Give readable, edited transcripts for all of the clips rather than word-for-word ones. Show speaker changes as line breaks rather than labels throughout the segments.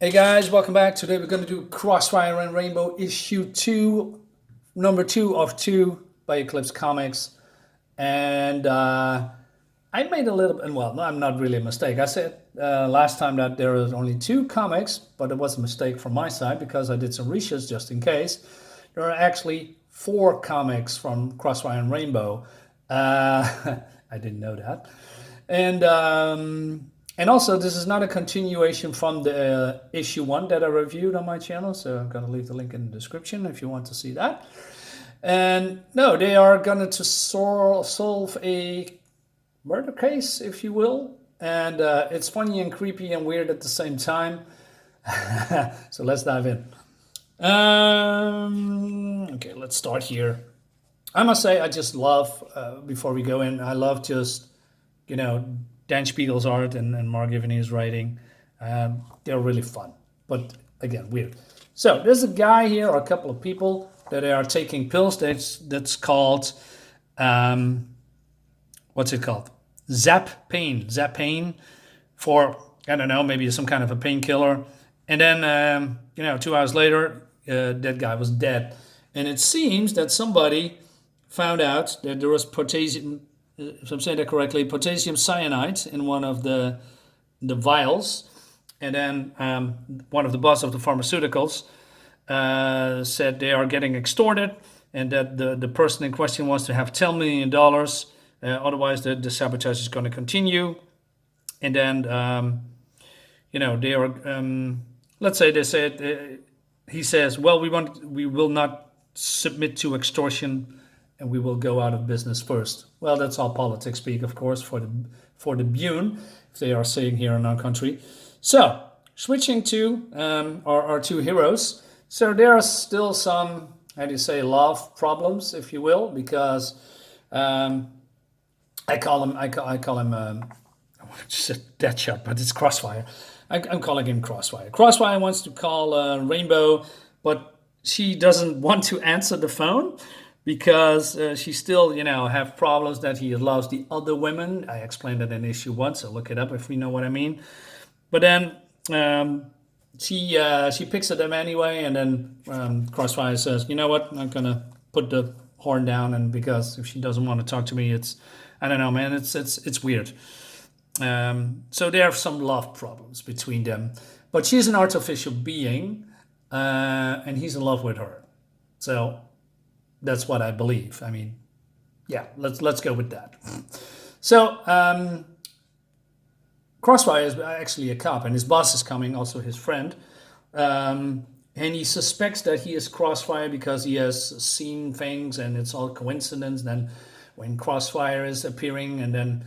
Hey guys, welcome back. Today we're going to do Crossfire and Rainbow issue 2, number 2 of 2 by Eclipse Comics. And I made a little bit, well, no, I'm not really a mistake. I said last time that there was only 2 comics, but it was a mistake from my side because I did some research just in case. There are actually 4 comics from Crossfire and Rainbow. I didn't know that. And also, this is not a continuation from the issue 1 that I reviewed on my channel, so I'm going to leave the link in the description if you want to see that. And no, they are going to solve a murder case, if you will. And it's funny and creepy and weird at the same time. So let's dive in. Okay, let's start here. I must say, I just love, before we go in, I love just, Dan Spiegle's art and Mark Evanier's writing. They're really fun, but again, weird. So there's a guy here, or a couple of people, that are taking pills. That's called, what's it called? Zap pain for, I don't know, maybe some kind of a painkiller. And then, 2 hours later, that guy was dead. And it seems that somebody found out that there was potassium, if I'm saying that correctly, potassium cyanide in one of the vials. And then one of the boss of the pharmaceuticals said they are getting extorted and that the person in question wants to have $10 million. Otherwise, the sabotage is going to continue. And then, they are, let's say they said, he says, well, we will not submit to extortion and we will go out of business first. Well, that's all politics speak, of course, for the Bune, if they are saying here in our country. So, switching to our 2 heroes. So there are still some, how do you say, love problems, if you will, because I call him just a dead shot, but it's Crossfire. I'm calling him Crossfire. Crossfire wants to call Rainbow, but she doesn't want to answer the phone, because she still, have problems that he loves the other women. I explained that in issue 1, so look it up if you know what I mean. But then she picks at them anyway, and then Crossfire says, you know what, I'm going to put the horn down, and because if she doesn't want to talk to me, it's, I don't know, man, it's weird. So there are some love problems between them. But she's an artificial being, and he's in love with her. So that's what I believe. I mean, yeah, let's go with that. So Crossfire is actually a cop, and his boss is coming, also his friend. And he suspects that he is Crossfire because he has seen things, and it's all coincidence. Then when Crossfire is appearing, and then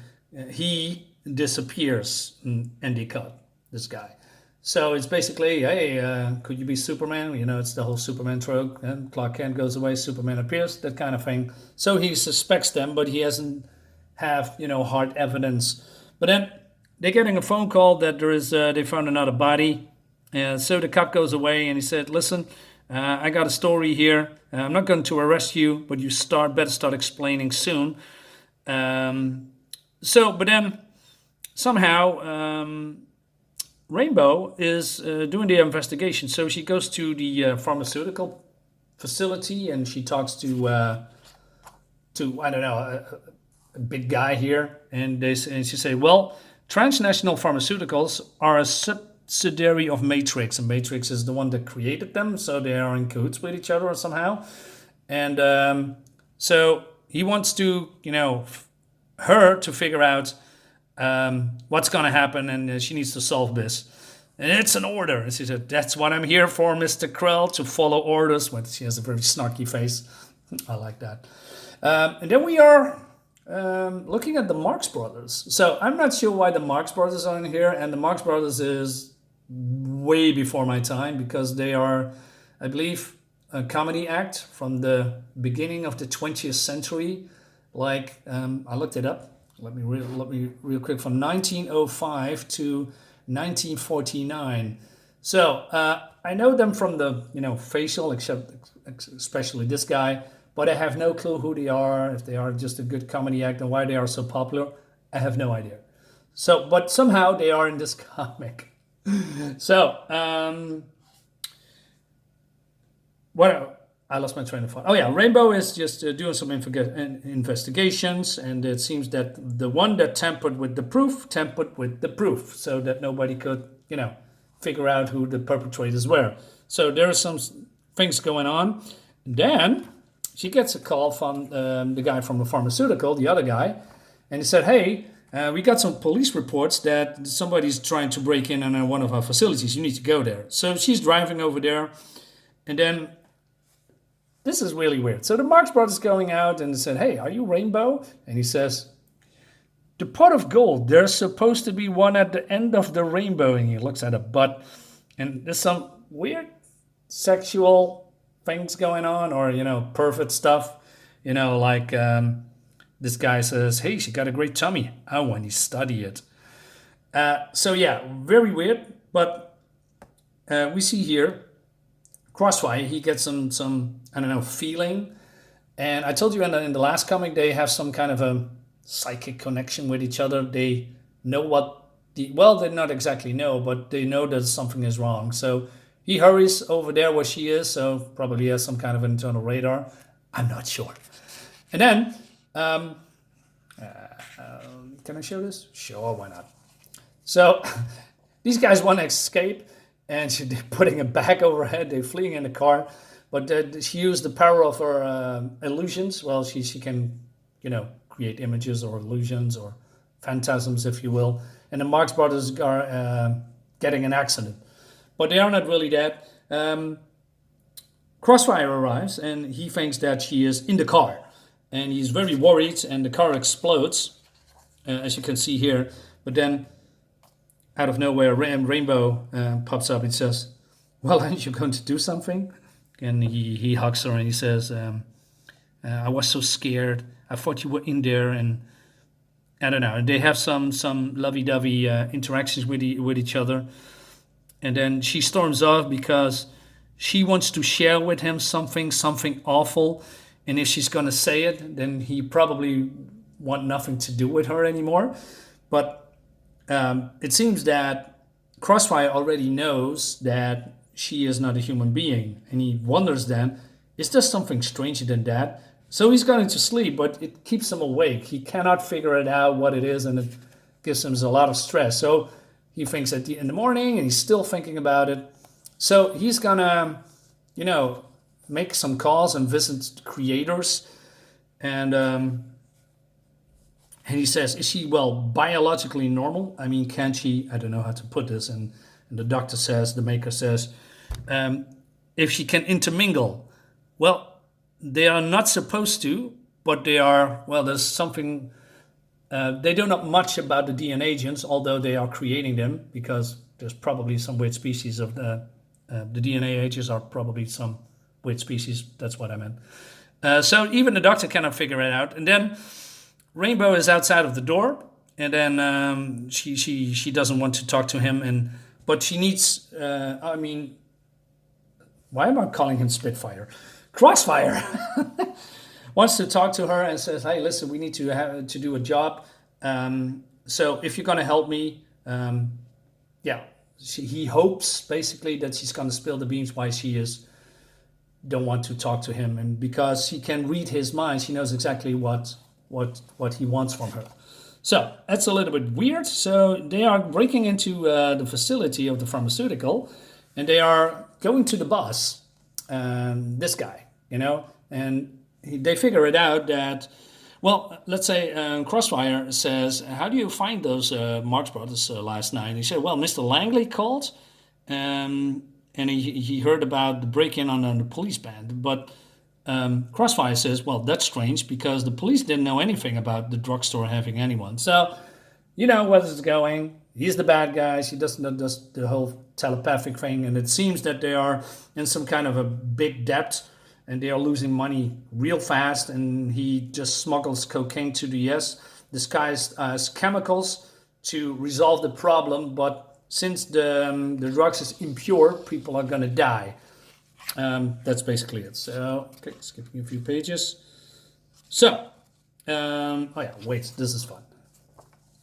he disappears, and they cut this guy. So it's basically, hey, could you be Superman? It's the whole Superman trope. And Clark Kent goes away, Superman appears, that kind of thing. So he suspects them, but he doesn't have, hard evidence. But then they're getting a phone call that there is, they found another body. So the cop goes away and he said, listen, I got a story here. I'm not going to arrest you, but you better start explaining soon. But then somehow Rainbow is doing the investigation. So she goes to the pharmaceutical facility and she talks to I don't know, a big guy here. And she say, well, transnational pharmaceuticals are a subsidiary of Matrix. And Matrix is the one that created them. So they are in cahoots with each other somehow. And so he wants to, her to figure out what's going to happen, and she needs to solve this. And it's an order. And she said, that's what I'm here for, Mr. Krell, to follow orders. Well, she has a very snarky face. I like that. And then we are looking at the Marx Brothers. So I'm not sure why the Marx Brothers are in here. And the Marx Brothers is way before my time because they are, I believe, a comedy act from the beginning of the 20th century. Like, I looked it up. Let me real quick, from 1905 to 1949. So I know them from the facial, especially this guy, but I have no clue who they are. If they are just a good comedy act and why they are so popular, I have no idea. So, but somehow they are in this comic. So, what I lost my train of thought. Oh yeah, Rainbow is just doing some investigations, and it seems that the one that tampered with the proof, so that nobody could, figure out who the perpetrators were. So there are some things going on. Then she gets a call from the guy from the pharmaceutical, the other guy, and he said, "Hey, we got some police reports that somebody's trying to break in on one of our facilities. You need to go there." So she's driving over there, and then this is really weird. So the Marx Brothers going out and said, "Hey, are you Rainbow?" And he says, "The pot of gold, there's supposed to be one at the end of the rainbow." And he looks at a butt, and there's some weird sexual things going on, or, pervert stuff. Like this guy says, "Hey, she got a great tummy. I want to study it." So yeah, very weird. But we see here Crossfire, he gets some I don't know, feeling. And I told you in the last comic, they have some kind of a psychic connection with each other. They know they not exactly know, but they know that something is wrong. So he hurries over there where she is, so probably has some kind of internal radar. I'm not sure. And then, can I show this? Sure, why not? So these guys want to escape, and they're putting a bag over her head. They're fleeing in the car, but she used the power of her illusions. Well, she can, create images or illusions or phantasms, if you will. And the Marx Brothers are getting an accident, but they are not really dead. Crossfire arrives, and he thinks that she is in the car, and he's very worried. And the car explodes, as you can see here. But then, out of nowhere, Rainbow pops up and says, "Well, aren't you going to do something?" And he hugs her and he says, "I was so scared. I thought you were in there." And I don't know. And they have some lovey-dovey interactions with each other. And then she storms off because she wants to share with him something awful. And if she's going to say it, then he probably want nothing to do with her anymore. But it seems that Crossfire already knows that she is not a human being. And he wonders then, is there something stranger than that? So he's going to sleep, but it keeps him awake. He cannot figure it out what it is, and it gives him a lot of stress. So he thinks in the morning, and he's still thinking about it. So he's going to, make some calls and visit creators. And he says, is she, biologically normal? I mean, can she, I don't know how to put this. And the doctor says, the maker says, if she can intermingle. Well, they are not supposed to, but they are, there's something, they don't know much about the DNA agents, although they are creating them, because there's probably some weird species of the DNA agents are probably some weird species. That's what I meant. So even the doctor cannot figure it out. And then Rainbow is outside of the door, and then she doesn't want to talk to him, but she needs. Why am I calling him Spitfire? Crossfire wants to talk to her and says, "Hey, listen, we need to do a job. So if you're gonna help me, he hopes basically that she's gonna spill the beans why she don't want to talk to him, and because he can read his mind, she knows exactly what he wants from her. So that's a little bit weird. So they are breaking into the facility of the pharmaceutical, and they are going to the boss, this guy, and they figure it out that, let's say Crossfire says, "How do you find those Marx Brothers last night?" And he said, "Well, Mr. Langley called, and he heard about the break-in on the police band, but." Crossfire says, "Well, that's strange because the police didn't know anything about the drugstore having anyone." So, where it's going. He's the bad guy. He does the whole telepathic thing, and it seems that they are in some kind of a big debt, and they are losing money real fast. And he just smuggles cocaine to the US, disguised as chemicals, to resolve the problem. But since the drugs is impure, people are gonna die. That's basically it. So, okay, skipping a few pages. So, this is fun.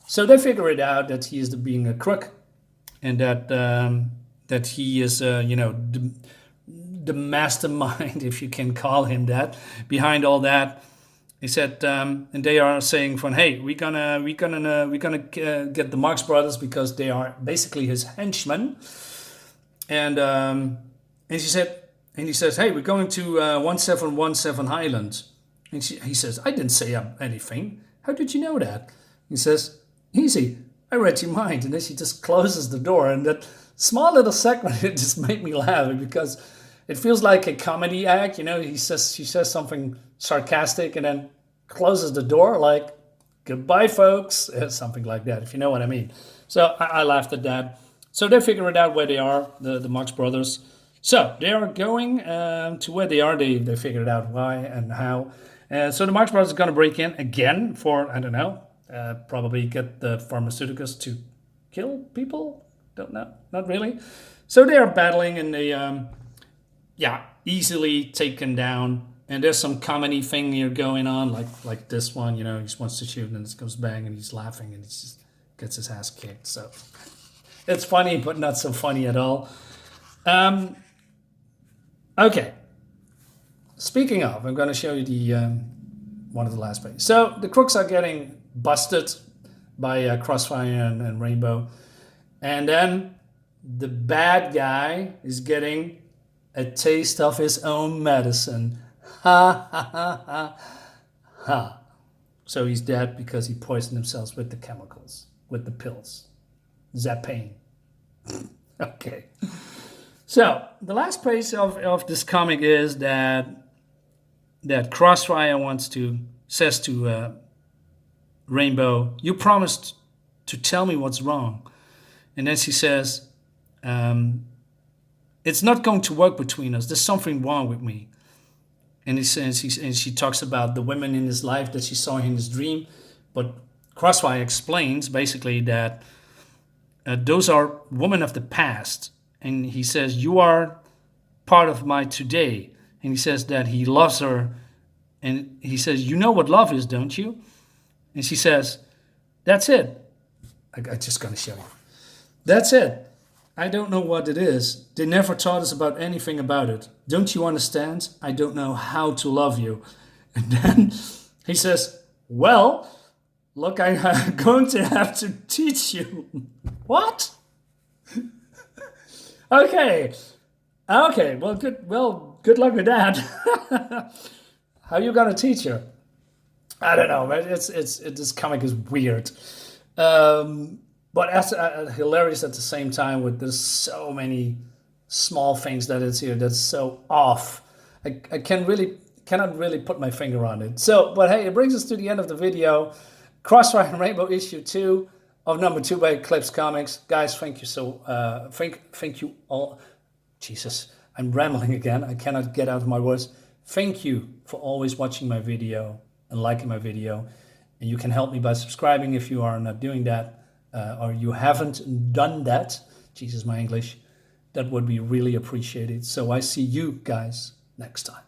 So they figure it out that he is being a crook, and that he is, the mastermind, if you can call him that, behind all that. He said, and they are saying, "From hey, we're gonna get the Marx Brothers because they are basically his henchmen." And he says, "Hey, we're going to 1717 Highland." And he says, "I didn't say anything. How did you know that?" He says, "Easy, I read your mind." And then she just closes the door. And that small little segment, it just made me laugh because it feels like a comedy act. She says something sarcastic and then closes the door like, "Goodbye, folks," something like that, if you know what I mean. So I laughed at that. So they figure it out where they are, the Marx Brothers. So they are going to where they are. They figured it out why and how. So the Marx Brothers are going to break in again for, I don't know, probably get the pharmaceuticals to kill people? Don't know. Not really. So they are battling and they, easily taken down. And there's some comedy thing here going on, like this one, he just wants to shoot and then it goes bang and he's laughing and he just gets his ass kicked. So it's funny, but not so funny at all. Okay. Speaking of, I'm going to show you the one of the last pages. So the crooks are getting busted by Crossfire and Rainbow. And then the bad guy is getting a taste of his own medicine. Ha, ha, ha, ha, ha. So he's dead because he poisoned himself with the chemicals, with the pills. Zapain. Okay. So the last page of this comic is that Crossfire says to Rainbow, "You promised to tell me what's wrong." And then she says, "It's not going to work between us. There's something wrong with me." And she talks about the women in his life that she saw in his dream. But Crossfire explains basically that those are women of the past. And he says, "You are part of my today." And he says that he loves her. And he says, "You know what love is, don't you?" And she says, "That's it." I'm just going to show you. "That's it. I don't know what it is. They never taught us about anything about it. Don't you understand? I don't know how to love you." And then he says, "Well, look, I'm going to have to teach you." What? Okay. Well, good luck with that. How you gonna teach her? I don't know, man. This comic is weird. But as hilarious at the same time. With there's so many small things that it's here that's so off. I cannot really put my finger on it. So, but hey, it brings us to the end of the video. Crossfire and Rainbow issue 2 of number 2 by Eclipse Comics. Guys, thank you thank you all. Jesus, I'm rambling again. I cannot get out of my words. Thank you for always watching my video and liking my video. And you can help me by subscribing if you are not doing that. Or you haven't done that, Jesus, my English, that would be really appreciated. So I see you guys next time.